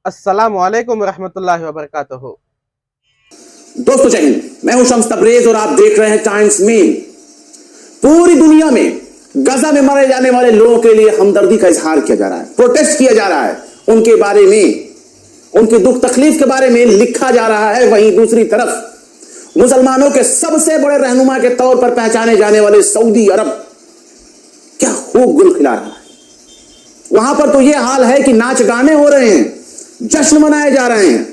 अस्सलामु अलैकुम रहमतुल्लाहि व बरकातुहू। दोस्तों जय हिंद, मैं हूं शम्स तबरेज और आप देख रहे हैं टाइम्स में। पूरी दुनिया में गजा में मारे जाने वाले लोगों के लिए हमदर्दी का इजहार किया जा रहा है, प्रोटेस्ट किया जा रहा है, उनके बारे में, उनकी दुख तकलीफ के बारे में लिखा जा रहा है। वहीं दूसरी तरफ मुसलमानों के सबसे बड़े रहनुमा के तौर पर पहचाने जाने वाले सऊदी अरब क्या खूब गुल खिला रहा है। वहां पर तो यह हाल है कि नाच गाने हो रहे हैं, जश्न मनाए जा रहे हैं।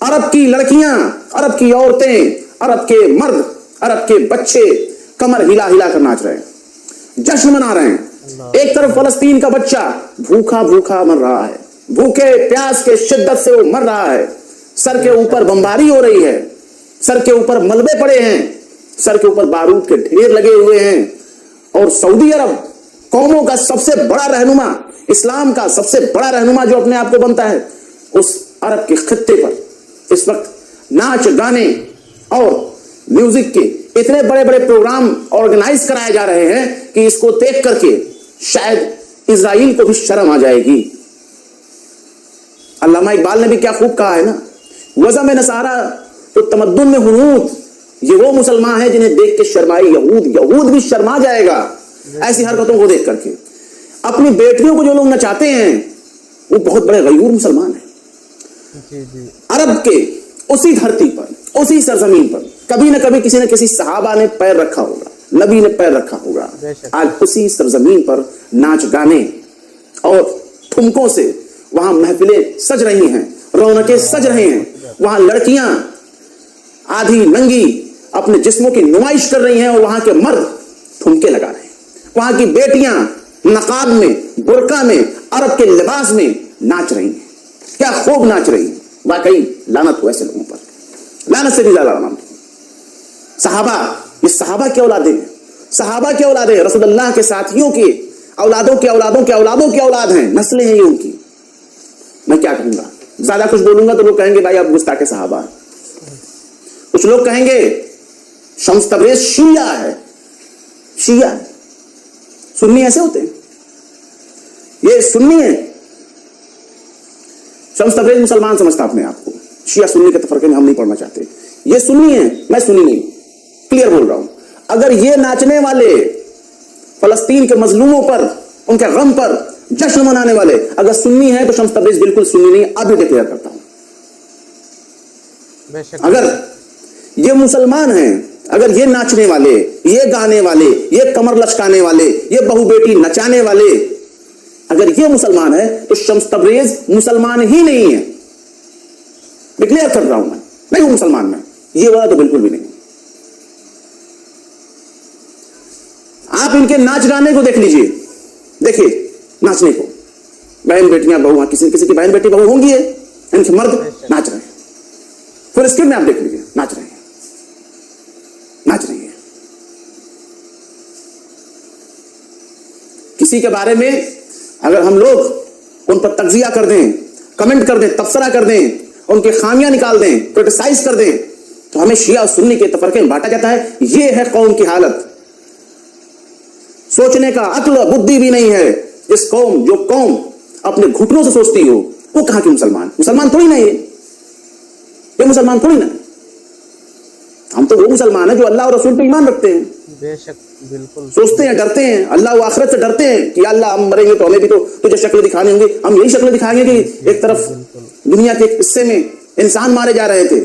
अरब की लड़कियां, अरब की औरतें, अरब के मर्द, अरब के बच्चे कमर हिला हिला कर नाच रहे हैं, जश्न मना रहे हैं। एक तरफ फलस्तीन का बच्चा भूखा भूखा मर रहा है, भूखे प्यास के शिद्दत से वो मर रहा है। सर के ऊपर बमबारी हो रही है, सर के ऊपर मलबे पड़े हैं, सर के ऊपर बारूद के ढेर लगे हुए हैं। और सऊदी अरब कौमों का सबसे बड़ा रहनुमा, इस्लाम का सबसे बड़ा रहनुमा जो अपने आप को बनता है, उस अरब के खित्ते पर इस वक्त नाच गाने और म्यूजिक के इतने बड़े बड़े प्रोग्राम ऑर्गेनाइज कराए जा रहे हैं कि इसको देख करके शायद इजराइल को भी शर्म आ जाएगी। अल्लामा इकबाल ने भी क्या खूब कहा है ना, वज़ा में नसारा तो तमद्दुन में हुनूद, ये वो मुसलमान है जिन्हें देख के शर्माई यहूद, यहूद भी शर्मा जाएगा ऐसी हरकतों को देख करके। अपनी बेटियों को जो लोग नचाते हैं वो बहुत बड़े गयूर मुसलमान हैं। अरब के उसी धरती पर, उसी सरजमीन पर कभी न कभी किसी न किसी सहाबा ने पैर रखा होगा, नबी ने पैर रखा होगा। आज उसी सरजमीन पर नाच गाने और ठुमकों से वहां महफिलें सज रही हैं, रौनकें सज रहे हैं। वहां लड़कियां आधी नंगी अपने जिस्मों की नुमाइश कर रही हैं और वहां के मर्द ठुमके लगा रहे हैं। वहां की बेटियां नकाब में, बुर्का में, अरब के लिबास में नाच रही हैं। क्या खूब नाच रही है। वाकई लानत हो ऐसे लोगों पर, लानत से भी ज्यादा लानत। सहाबा, ये सहाबा के औलादे हैं, सहाबा के औलादे, रसूलुल्लाह के साथियों के औलादों के औलादों के औलादों की औलाद हैं, नस्लें हैं ये उनकी। मैं क्या कहूंगा, ज्यादा कुछ बोलूंगा तो लोग कहेंगे भाई आप गुस्ताखे सहाबा। कुछ लोग कहेंगे शम्स तबरेज शिया है, शिया है। सुन्नी ऐसे होते हैं, ये सुन्नी है। शम्स तबरेज मुसलमान समझता अपने आप को, शिया सुन्नी के तफरके में हम नहीं पढ़ना चाहते। ये सुन्नी है, मैं सुन्नी नहीं, क्लियर बोल रहा हूं। अगर ये नाचने वाले, फलस्तीन के मजलूमों पर, उनके गम पर जश्न मनाने वाले अगर सुन्नी है तो शम्स तबरेज बिल्कुल सुन्नी नहीं, अभी डिक्लेयर करता हूं। अगर ये मुसलमान हैं, अगर ये नाचने वाले, ये गाने वाले, ये कमर लचकाने वाले, ये बहु बेटी नचाने वाले, अगर ये मुसलमान है तो शम्स तबरेज मुसलमान ही नहीं है। डिक्लेयर कर रहा हूं, मैं नहीं हूं मुसलमान, मैं ये वाला तो बिल्कुल भी नहीं। आप इनके नाच गाने को देख लीजिए, देखिए नाचने को, बहन बेटियां बहू, किसी किसी की बहन बेटी बहू होंगी, इनके मर्द नाच रहे हैं। फिर स्क्रीन में आप देख लीजिए, नाच रहे हैं, नाच रही है। किसी के बारे में अगर हम लोग उन पर तज्जिया कर दें, कमेंट कर दें, तबसरा कर दें, उनके खामियां निकाल दें, क्रिटिसाइज कर दें, तो हमें शिया और सुन्नी के तफरके में बांटा जाता है। यह है कौम की हालत। सोचने का अक्ल बुद्धि भी नहीं है। जिस कौम, जो कौम अपने घुटनों से सोचती हो, वो कहां की मुसलमान? मुसलमान थोड़ी ना ये मुसलमान थोड़ी ना। हम तो वो मुसलमान है जो अल्लाह और रसूल पे ईमान रखते हैं। बेशक, बिल्कुल सोचते हैं, डरते हैं, अल्लाह व आखिरत से डरते हैं कि अल्लाह हम मरेंगे तो हमें भी तो तुझे शक्ल दिखाने होंगे। हम यही शक्ल दिखाएंगे कि एक तरफ दुनिया के एक हिस्से में इंसान मारे जा रहे थे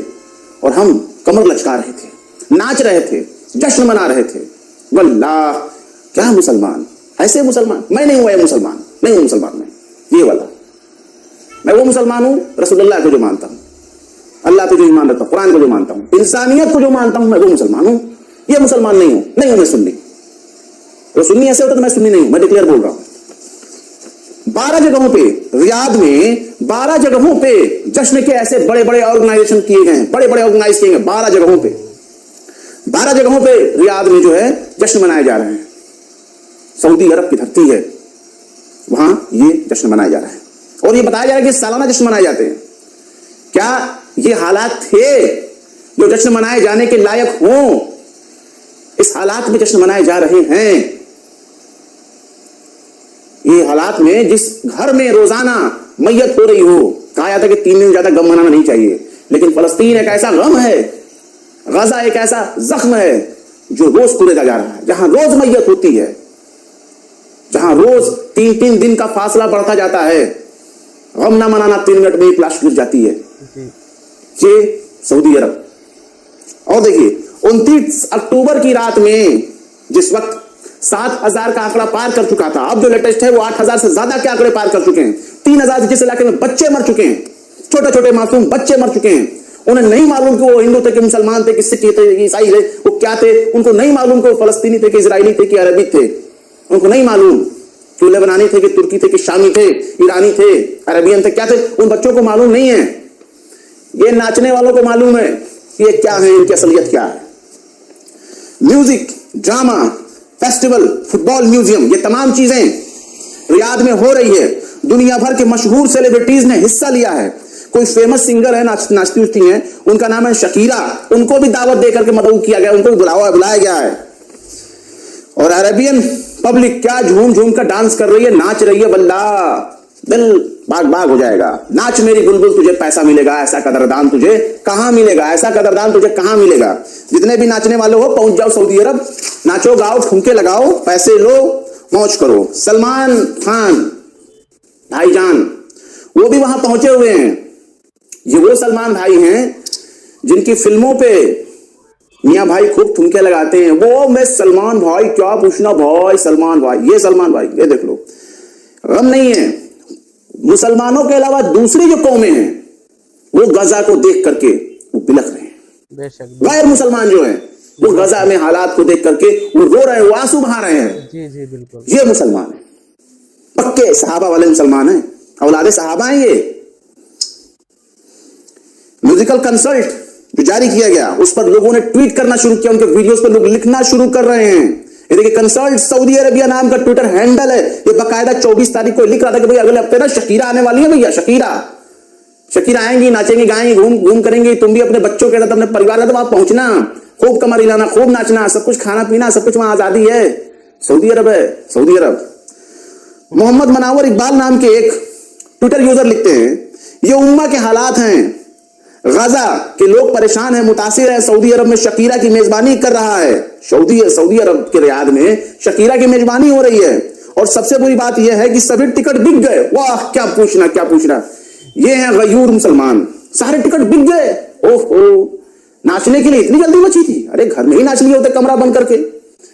और हम कमर लचका रहे थे, नाच रहे थे, जश्न मना रहे थे। वल्लाह क्या मुसलमान, ऐसे मुसलमान मैं नहीं हुआ, मुसलमान नहीं हूं मुसलमान मैं, ये वाला मैं वो मुसलमान हूं रसूलुल्लाह को जो मानता हूं, अल्लाह पे जो ईमान रखता हूं, कुरान को जो मानता हूं, इंसानियत को जो मानता हूं, मैं वो मुसलमान हूं। ये मुसलमान नहीं हूं, नहीं हूं मैं सुन्नी। तो सुन्नी ऐसे होता तो मैं सुन्नी नहीं हूं, मैं डिक्लेयर बोल रहा हूं। 12 जगहों पे, रियाद में 12 जगहों पे जश्न के ऐसे बड़े बड़े ऑर्गेनाइजेशन किए गए हैं, बड़े बड़े ऑर्गेनाइज किए गए 12 जगहों पे। 12 जगहों पे रियाद में जो है जश्न मनाए जा रहे हैं। सऊदी अरब की धरती है, वहां ये जश्न मनाया जा रहा है और ये बताया जा रहा है कि सालाना जश्न मनाए जाते हैं। क्या ये हालात थे जो जश्न मनाए जाने के लायक हों? इस हालात में जश्न मनाए जा रहे हैं। ये हालात में जिस घर में रोजाना मैयत हो रही हो, कहा जाता है कि 3 दिन ज्यादा गम मनाना नहीं चाहिए, लेकिन फलस्तीन एक ऐसा गम है, गजा एक ऐसा जख्म है जो रोज कुरेदा जा रहा है, जहां रोज मैयत होती है, जहां रोज 3-3 दिन का फासला बढ़ता जाता है। गम ना मनाना, 3 मिनट में एक लाश गिर जाती है। ये सऊदी अरब। और देखिए 29 अक्टूबर की रात में जिस वक्त 7,000 का आंकड़ा पार कर चुका था, अब जो लेटेस्ट है वो 8,000 से ज्यादा के आंकड़े पार कर चुके हैं। 3,000 जिस इलाके में बच्चे मर चुके हैं, छोटे छोटे मासूम बच्चे मर चुके हैं। उन्हें नहीं मालूम कि वो हिंदू थे कि मुसलमान थे कि सिख थे कि ईसाई थे, वो क्या थे। उनको नहीं मालूम कि वो फलस्तीनी थे कि इजरायली थे कि अरबी थे। उनको नहीं मालूम कि लेबनानी थे कि तुर्की थे कि शामी थे, ईरानी थे, अरबियन थे, क्या थे। उन बच्चों को मालूम नहीं है। ये नाचने वालों को मालूम है कि ये क्या है, इनकी असलियत क्या है। Music, drama, festival, football, museum, ये तमाम चीजें रियाद में हो रही है। दुनिया भर के मशहूर सेलिब्रिटीज ने हिस्सा लिया है। कोई फेमस सिंगर है, नाचती उठती हैं, उनका नाम है शकीरा, उनको भी दावत देकर के मदऊ किया गया, उनको भी बुलाया गया है। और अरेबियन पब्लिक क्या झूम झूम कर डांस कर रही है, नाच रही है। बल्ला दिल बाग बाग हो जाएगा। नाच मेरी बुलबुल, तुझे पैसा मिलेगा, ऐसा कदरदान तुझे कहां मिलेगा, ऐसा कदरदान तुझे कहां मिलेगा। जितने भी नाचने वाले हो पहुंच जाओ सऊदी अरब, नाचो गाओ, ठुमके लगाओ, पैसे लो, मौज करो। सलमान खान भाईजान वो भी वहां पहुंचे हुए हैं। ये वो सलमान भाई हैं जिनकी फिल्मों पे मियां भाई खूब ठुमके लगाते हैं। वो मैं सलमान भाई, क्या पूछना भाई, सलमान भाई, ये सलमान भाई, ये देख लो। गम नहीं है। मुसलमानों के अलावा दूसरी जो कौमें हैं वो गजा को देख करके वो बिलख रहे हैं। गैर मुसलमान जो हैं वो गजा में हालात को देख करके वो रो रहे हैं, वो आंसू बहा रहे हैं। जी जी बिल्कुल। ये मुसलमान है, पक्के सहाबा वाले मुसलमान हैं, औलादे सहाबा हैं। ये म्यूजिकल कंसल्ट जो जारी किया गया, उस पर लोगों ने ट्वीट करना शुरू किया, उनके वीडियोस पर लोग लिखना शुरू कर रहे हैं। ये देखिए, कंसल्ट सऊदी अरेबिया नाम का ट्विटर हैंडल है। ये बकायदा 24 तारीख को लिख रहा था कि भाई अगले हफ्ते ना शकीरा आने वाली है भैया, शकीरा आएंगी, नाचेंगी, गाएंगी, घूम करेंगी। तुम भी अपने बच्चों के साथ, अपने परिवार के साथ वहां पहुंचना, खूब कमर हिलाना, खूब नाचना, सब कुछ खाना पीना, सब कुछ वहां आजादी है। सऊदी अरब है, सऊदी अरब। मोहम्मद मनावर इकबाल नाम के एक ट्विटर यूजर लिखते हैं, ये उम्मा के हालात हैं, गजा के लोग परेशान हैं, मुतासिर है। सऊदी अरब में शकीरा की मेजबानी कर रहा है। सऊदी अरब के रियाद में शकीरा की मेजबानी हो रही है। और सबसे बुरी बात यह है कि सभी टिकट बिक गए। वाह, क्या पूछना। ये हैं गयूर मुसलमान, सारे टिकट बिक गए। ओहो, नाचने के लिए इतनी जल्दी बची थी? अरे घर में ही नाच लिए होते कमरा बंद करके।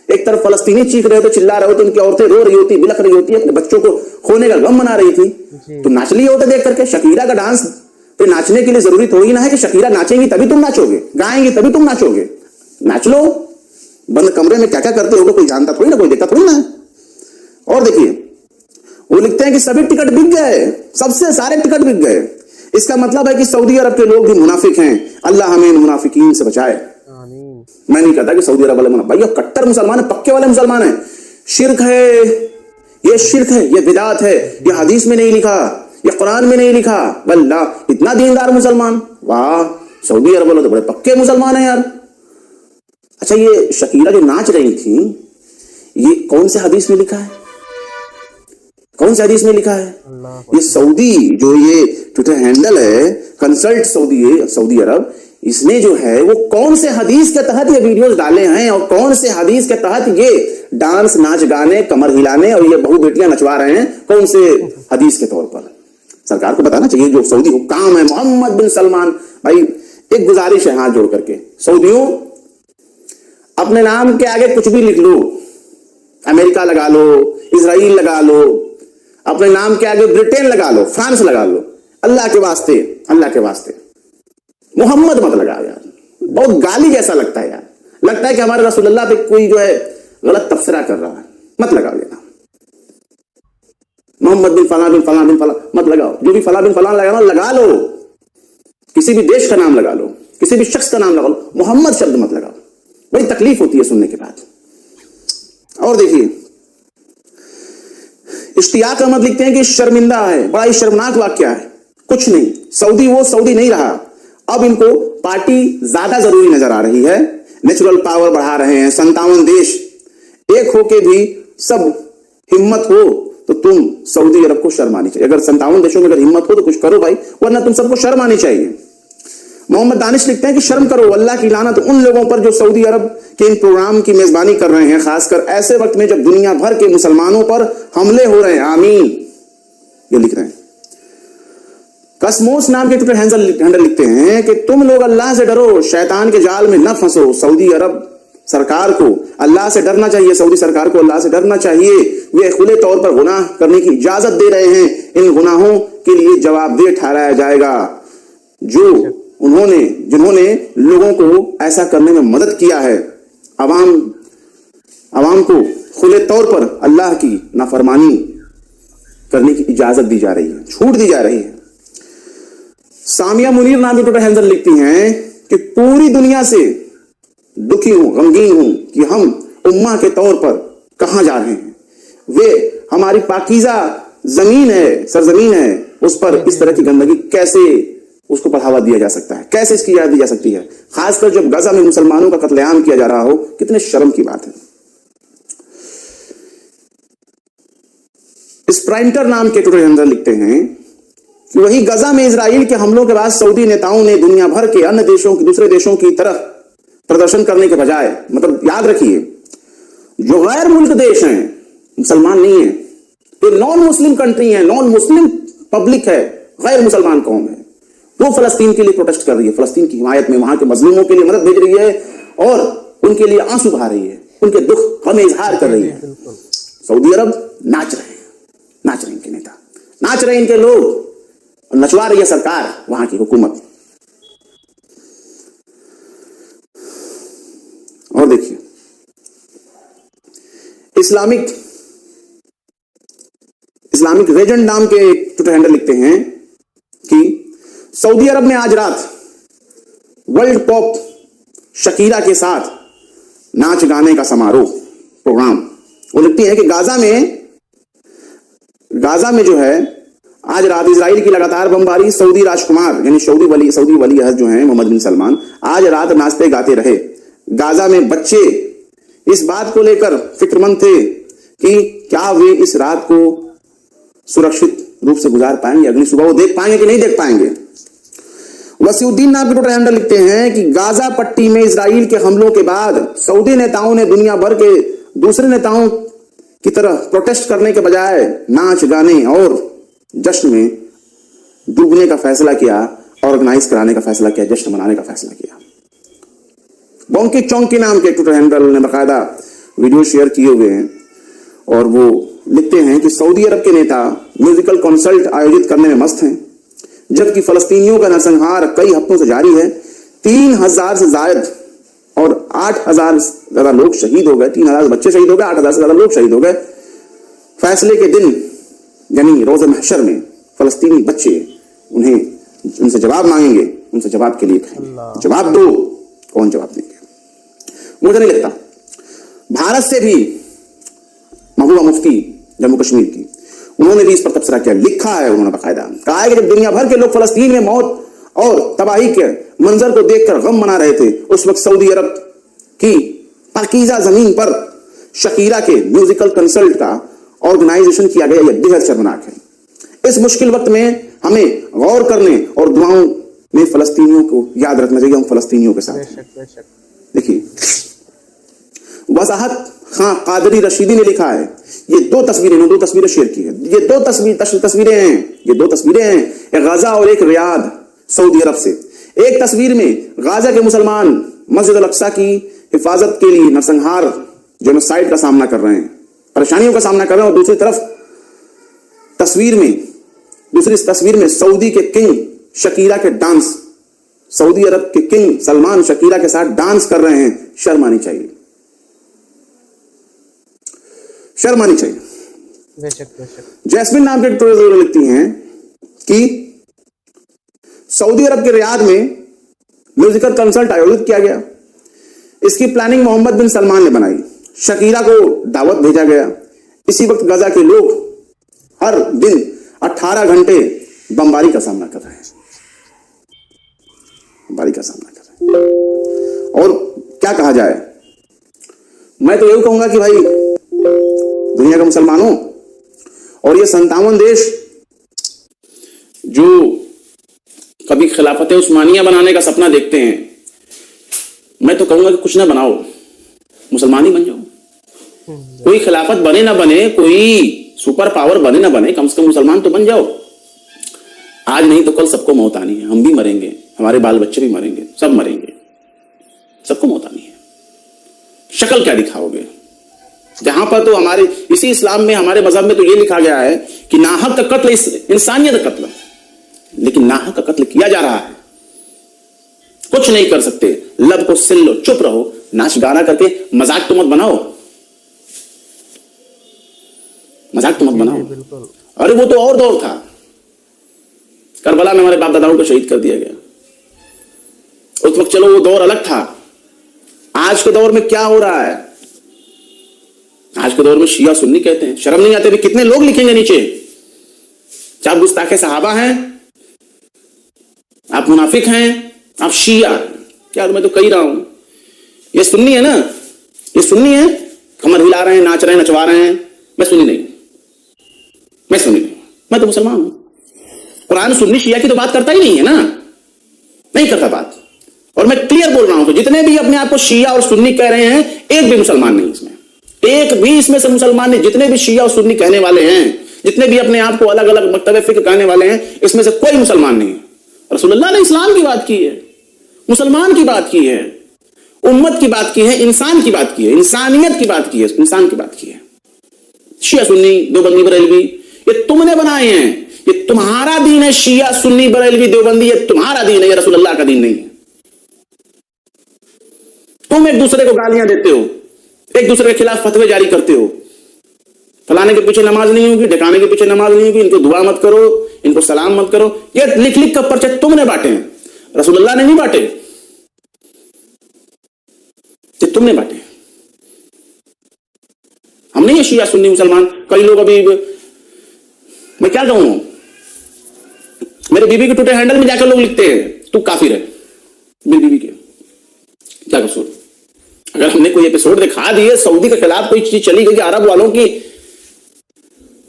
एक तरफ फलस्तीनी चीख रहे होते, चिल्ला रहे होते, उनकी औरतें रो रही होती, बिलख रही होती, अपने बच्चों को खोने का गम मना रही थी, तो नाच लिए होते देख करके। शकीरा का डांस तो नाचने के लिए जरूरी थोड़ी ना है कि शकीरा नाचेंगी तभी तुम नाचोगे, गाएंगी तभी तुम नाचोगे। नाच लो, बंद कमरे में क्या क्या करते होगे कोई जानता थोड़ी ना, कोई देखता थोड़ी ना। और देखिए, वो लिखते हैं कि सभी टिकट बिक गए, सबसे सारे टिकट बिक गए। इसका मतलब है कि सऊदी अरब के लोग भी मुनाफिक हैं। अल्लाह हमें इन मुनाफिकीन से बचाए। मैं नहीं कहता कि सऊदी अरब वाले भाई कट्टर मुसलमान है, पक्के वाले मुसलमान है। शिर्क है, ये शिर्क है, ये बिदात है, ये हदीस में नहीं लिखा, ये कुरान में नहीं लिखा। अल्लाह, इतना दीनदार मुसलमान, वाह, सऊदी अरब वाले तो बड़े पक्के मुसलमान है यार। अच्छा, ये शकीरा जो नाच रही थी, ये कौन से हदीस में लिखा है? कौन से हदीस में लिखा है? ये सऊदी जो ये ट्विटर हैंडल है, कंसल्ट सऊदी अरब, इसने जो है वो कौन से हदीस के तहत ये वीडियोस डाले हैं और कौन से हदीस के तहत ये डांस, नाच गाने, कमर हिलाने और ये बहू बेटियां नचवा रहे हैं, कौन से हदीस के तौर पर? सरकार को बताना चाहिए। जो सऊदी हुक्काम है, मोहम्मद बिन सलमान भाई, एक गुजारिश है हाथ जोड़ करके, सऊदियों अपने नाम के आगे कुछ भी लिख लो, अमेरिका लगा लो, इजराइल लगा लो, अपने नाम के आगे ब्रिटेन लगा लो, फ्रांस लगा लो, अल्लाह के वास्ते मोहम्मद मत लगाओ यार। बहुत गाली जैसा लगता है यार, लगता है कि हमारे रसूलुल्लाह पे कोई जो है गलत तबसरा कर रहा है। मत लगाओ ये नाम, मोहम्मद बिन फलां मत लगाओ। जो भी फलां बिन फलां लगाना लगा लो, किसी भी देश का नाम लगा लो, किसी भी शख्स का नाम लगा लो, मोहम्मद शब्द मत लगाओ। बड़ी तकलीफ होती है सुनने के बाद। और देखिए, इश्तियाक अहमद लिखते हैं कि शर्मिंदा है, बड़ा ही शर्मनाक वाकया है। कुछ नहीं, सऊदी वो सऊदी नहीं रहा। अब इनको पार्टी ज्यादा जरूरी नजर आ रही है, नेचुरल पावर बढ़ा रहे हैं। 57 देश एक होके भी सब हिम्मत हो तो तुम सऊदी अरब को शर्म आनी चाहिए। अगर 57 देशों में अगर हिम्मत हो तो कुछ करो भाई, वरना तुम सबको शर्म आनी चाहिए। मोहम्मद दानिश लिखते हैं कि शर्म करो, अल्लाह की लानत उन लोगों पर जो सऊदी अरब के इन प्रोग्राम की मेजबानी कर रहे हैं, खासकर ऐसे वक्त में जब दुनिया भर के मुसलमानों पर हमले हो रहे हैं। आमीन, ये लिख रहे हैं। कसमोस नाम के ट्विटर हैंडल लिखते हैं कि तुम लोग अल्लाह से डरो, शैतान के जाल में न फंसो। सऊदी अरब सरकार को अल्लाह से डरना चाहिए, सऊदी सरकार को अल्लाह से डरना चाहिए। वे खुले तौर पर गुनाह करने की इजाजत दे रहे हैं, इन गुनाहों के लिए जवाबदेह ठहराया जाएगा। जिन्होंने लोगों को ऐसा करने में मदद किया है। अवाम को खुले तौर पर अल्लाह की नाफरमानी करने की इजाजत दी जा रही है, छूट दी जा रही है। सामिया मुनीर नाम के ट्विटर हैंडल लिखती हैं कि पूरी दुनिया से दुखी हूं, गमगीन हूं कि हम उम्मा के तौर पर कहां जा रहे हैं। वे हमारी पाकीज़ा जमीन है, सरजमीन है, उस पर इस तरह की गंदगी कैसे उसको बढ़ावा दिया जा सकता है, कैसे इसकी इजाजत दी जा सकती है, खासकर जब गजा में मुसलमानों का कत्लेआम किया जा रहा हो। कितने शर्म की बात है। स्प्राइंटर नाम के ट्विटर हैंडल लिखते हैं कि वही गजा में इजराइल के हमलों के बाद सऊदी नेताओं ने दुनिया भर के अन्य देशों दूसरे देशों की तरह प्रदर्शन करने के बजाय, मतलब याद रखिए, जो गैर मुल्क देश हैं, मुसलमान नहीं है, तो नॉन मुस्लिम कंट्री है, नॉन मुस्लिम पब्लिक है, गैर मुसलमान कौम है, वो फलस्तीन के लिए प्रोटेस्ट कर रही है, फलस्तीन की हिमायत में, वहां के मजलूमों के लिए मदद भेज रही है और उनके लिए आंसू बहा रही है, उनके दुख हमें इजहार कर रही है। सऊदी अरब नाच रहे हैं इनके नेता, नाच रहे हैं इनके लोग, और नचवा रही है सरकार, वहां की हुकूमत। और देखिए, इस्लामिक रेजेंट नाम के ट्विटर हैंडल लिखते हैं कि सऊदी अरब में आज रात वर्ल्ड पॉप शकीरा के साथ नाच गाने का समारोह प्रोग्राम। वो लिखती है कि गाजा में जो है आज रात इजराइल की लगातार बमबारी, सऊदी राजकुमार यानी सऊदी वली अहद जो हैं मोहम्मद बिन सलमान आज रात नाचते गाते रहे। गाजा में बच्चे इस बात को लेकर फिक्रमंद थे कि क्या वे इस रात को सुरक्षित रूप से गुजार पाएंगे, अगली सुबह वो देख पाएंगे कि नहीं देख पाएंगे। वसीउद्दीन नाम के ट्विटर हैंडल लिखते हैं कि गाजा पट्टी में इजराइल के हमलों के बाद सऊदी नेताओं ने दुनिया भर के दूसरे नेताओं की तरह प्रोटेस्ट करने के बजाय नाच गाने और जश्न में डूबने का फैसला किया, ऑर्गेनाइज कराने का फैसला किया, जश्न मनाने का फैसला किया। बोंकी चौंकी नाम के ट्विटर हैंडल ने बाकायदा वीडियो शेयर किए हुए हैं और वो लिखते हैं कि सऊदी अरब के नेता म्यूजिकल कॉन्सर्ट आयोजित करने में मस्त हैं, जबकि फलस्तीनियों का नरसंहार कई हफ्तों से जारी है। 3000 से जायद और 8000 से ज्यादा लोग शहीद हो गए, 3000 बच्चे शहीद हो गए, 8000 से ज्यादा लोग शहीद हो गए। फैसले के दिन यानी रोज़े महशर में फलस्तीनी बच्चे उनसे जवाब मांगेंगे, उनसे जवाब के लिए कहेंगे, जवाब दो। कौन जवाब देंगे? मुझे नहीं लगता। भारत से भी महबूबा मुफ्ती जम्मू कश्मीर की, उन्होंने भी इस पर तबसरा किया, लिखा है उन्होंने बाकायदा, कहा है कि जब दुनिया भर के लोग फलस्तीन में मौत और तबाही के मंजर को देखकर गम मना रहे थे, उस वक्त सऊदी अरब की पाकीज़ा जमीन पर शकीरा के म्यूजिकल कंसर्ट का ऑर्गेनाइजेशन किया गया। यह बेहद शर्मनाक है। इस मुश्किल वक्त में हमें गौर करने और दुआओं में फलस्तीनियों को याद रखना चाहिए। हम फलस्तीनियों के साथ हैं। देखिए, वजाहत खां कादरी रशीदी ने लिखा है, ये दो तस्वीरें शेयर की है। ये दो तस्वीरें हैं, एक गाजा और एक रियाद सऊदी अरब से। एक तस्वीर में गाजा के मुसलमान मस्जिद अल अक्सा की हिफाजत के लिए नरसंहार जेनोसाइड का सामना कर रहे हैं, परेशानियों का सामना कर रहे हैं, और दूसरी तस्वीर में सऊदी के किंग शकीरा के डांस, सऊदी अरब के किंग सलमान शकीरा के साथ डांस कर रहे हैं। शर्म आनी चाहिए। जैस्मिन नाम के ट्विटर लिखती हैं कि सऊदी अरब के रियाद में म्यूजिकल कंसर्ट आयोजित किया गया। इसकी प्लानिंग मोहम्मद बिन सलमान ने बनाई। शकीरा को दावत भेजा गया। इसी वक्त गजा के लोग हर दिन 18 घंटे बमबारी का सामना कर रहे हैं। और क्या कहा जाए, मैं तो यही कहूंगा कि भाई दुनिया के मुसलमानों और ये 57 देश जो कभी खिलाफत उस्मानिया बनाने का सपना देखते हैं, मैं तो कहूंगा कि कुछ ना बनाओ, मुसलमान ही बन जाओ। कोई खिलाफत बने ना बने, कोई सुपर पावर बने ना बने, कम से कम मुसलमान तो बन जाओ। आज नहीं तो कल सबको मौत आनी है, हम भी मरेंगे, हमारे बाल बच्चे भी मरेंगे, सब मरेंगे, सबको मौत आनी है। शक्ल क्या दिखाओगे? जहां पर तो हमारे इसी इस्लाम में, हमारे मजहब में तो ये लिखा गया है कि नाहक का कत्ल इंसानियत का कत्ल, लेकिन नाहक का कत्ल किया जा रहा है। कुछ नहीं कर सकते, लब को सिल लो, चुप रहो, नाच गाना करके मजाक तो मत बनाओ, मजाक तो मत बनाओ। बिल्कुल। अरे वो तो और दौर था, करबला में हमारे बाप दादाओं को शहीद कर दिया गया, उस वक्त चलो वो दौर अलग था। आज के दौर में क्या हो रहा है? आज के दौर में शिया सुन्नी कहते हैं, शर्म नहीं आते? कितने लोग लिखेंगे नीचे, आप गुस्ताखे सहाबा हैं, आप मुनाफिक हैं, आप शिया। क्या मैं तो कही रहा हूं, ये सुन्नी है ना, ये सुन्नी है, कमर हिला रहे हैं, नाच रहे हैं, नचवा रहे हैं। मैं सुन्नी नहीं, मैं सुन्नी नहीं, मैं तो मुसलमान हूं। कुरान सुन्नी शिया की तो बात करता ही नहीं है ना, नहीं करता बात। और मैं क्लियर बोल रहा हूं, तो जितने भी अपने आप को शिया और सुन्नी कह रहे हैं, एक भी मुसलमान नहीं इसमें, एक भी इसमें से मुसलमान नहीं। जितने भी शिया और सुन्नी कहने वाले हैं, जितने भी अपने आप को अलग अलग मकतब फिक्र कहने वाले हैं, इसमें से कोई मुसलमान नहीं है। रसूलुल्लाह ने इस्लाम की बात की है, मुसलमान की बात की है, उम्मत की बात की है, इंसान की बात की है, इंसानियत की बात की है, इंसान की बात की है। शिया सुन्नी देवबंदी बरेलवी ये तुमने बनाए हैं, ये तुम्हारा दीन है। शिया सुन्नी बरेलवी देवबंदी ये तुम्हारा दीन है, ये रसूलुल्लाह का दीन नहीं है। तुम एक दूसरे को गालियां देते हो, एक दूसरे के खिलाफ फतवे जारी करते हो, फलाने के पीछे नमाज नहीं होगी, ढकाने के पीछे नमाज नहीं होगी, इनको दुआ मत करो, इनको सलाम मत करो, ये लिख लिख कर पर्चे तुमने बांटे हैं, रसूलुल्लाह ने नहीं बांटे, ये तुमने बांटे। हम नहीं है शिया सुन्नी मुसलमान। कई लोग अभी, मैं क्या कहूं, मेरे बीबी के ट्विटर हैंडल में जाकर लोग लिखते हैं तू काफिर है। मेरी बीबी के क्या कसूर? अगर हमने कोई एपिसोड दिखा दिए, सऊदी के खिलाफ कोई चीज चली गई, अरब वालों की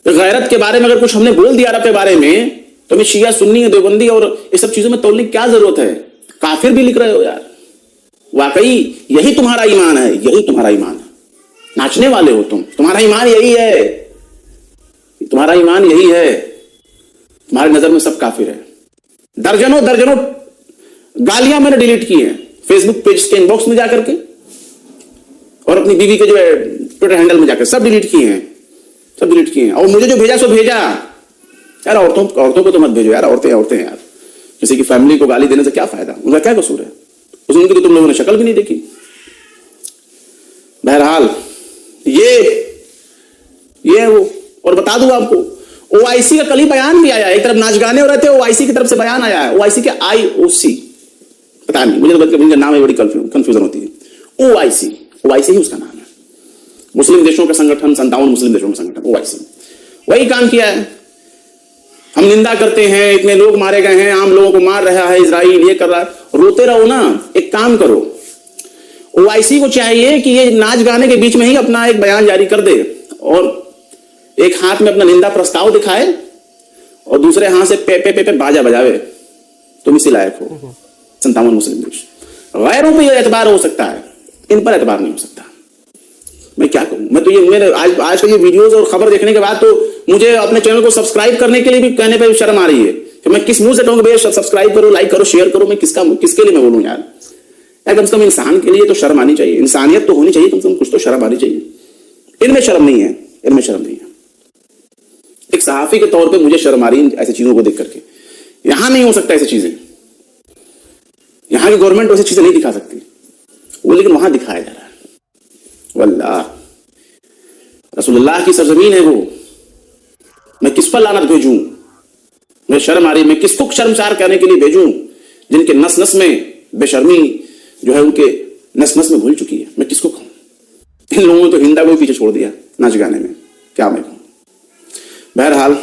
गैरत के बारे में अगर कुछ हमने बोल दिया अरब के बारे में, तो हमें शिया सुन्नी देवबंदी और ये सब चीजों में तोड़ने की क्या जरूरत है? काफिर भी लिख रहे हो यार। वाकई यही तुम्हारा ईमान है, यही तुम्हारा ईमान है। नाचने वाले हो तुम, तुम्हारा ईमान यही है, तुम्हारा ईमान यही है। तुम्हारी नजर में सब काफिर है। दर्जनों दर्जनों गालियां मैंने डिलीट की हैं फेसबुक पेज के इनबॉक्स में जाकर के, और अपनी बीवी के जो है ट्विटर हैंडल में जाकर सब डिलीट किए हैं, सब डिलीट किए हैं। और मुझे जो भेजा सो भेजा यार। औरतों को तो मत भेजो यार, औरतें यार, किसी की फैमिली को गाली देने से क्या फायदा, उनका क्या कसूर है? उनकी तो तुम लोगों ने शक्ल भी नहीं देखी। बहरहाल ये वो, और बता दूं आपको, ओआईसी का कल ही बयान भी आया। एक तरफ नाच गाने हो रहे थे, ओआईसी की तरफ से बयान आया है। ओआईसी के IOC, पता नहीं मुझे तो, उनका नाम है बड़ी कंफ्यूजन होती है। ओआईसी ही उसका नाम है, मुस्लिम देशों का संगठन, 57 मुस्लिम देशों का संगठन, ओआईसी वही काम किया है। हम निंदा करते हैं, इतने लोग मारे गए हैं, आम लोगों को मार रहा है इजराइल, ये कर रहा है, रोते रहो ना। एक काम करो, ओआईसी को चाहिए कि ये नाच गाने के बीच में ही अपना एक बयान जारी कर दे, और एक हाथ में अपना निंदा प्रस्ताव दिखाए और दूसरे हाथ से पे पे पे पे बाजा बजावे। तुम इसी लायक हो। 57 मुस्लिम देश, गैरों पर यह एतबार हो सकता है, इन पर एतबार नहीं हो सकता। मैं क्या कहूं, मैं तो ये मेरे आज के ये वीडियोस और खबर देखने के बाद तो मुझे अपने चैनल को सब्सक्राइब करने के लिए भी कहने पे शर्म आ रही है कि मैं किस मुंह से कहूंगा भैया सब्सक्राइब करो, लाइक करो, शेयर करो। मैं किसके लिए मैं बोलूं यार? कम से कम इंसान के लिए तो शर्म आनी चाहिए, इंसानियत तो होनी चाहिए, कम से कम कुछ तो शर्म आनी चाहिए। इनमें शर्म नहीं है, इनमें शर्म नहीं है। एक सहाफी के तौर पे मुझे शर्म आ रही है ऐसी चीजों को देख करके। यहां नहीं हो सकता ऐसी चीजें, यहां की गवर्नमेंट वैसी चीजें नहीं दिखा सकती वो, लेकिन वहां दिखाया जा रहा है। वल्लाह रसूलुल्लाह की सरजमीन है वो, मैं किस पर लानत भेजूं? मुझे शर्म आ रही, मैं किसको शर्मसार करने के लिए भेजूं? जिनके नस नस में बेशर्मी जो है उनके नस नस में घुल चुकी है, मैं किसको कहूं? इन लोगों ने तो हिंदा को भी पीछे छोड़ दिया नाच गाने में, क्या मैं कहूं? बहरहाल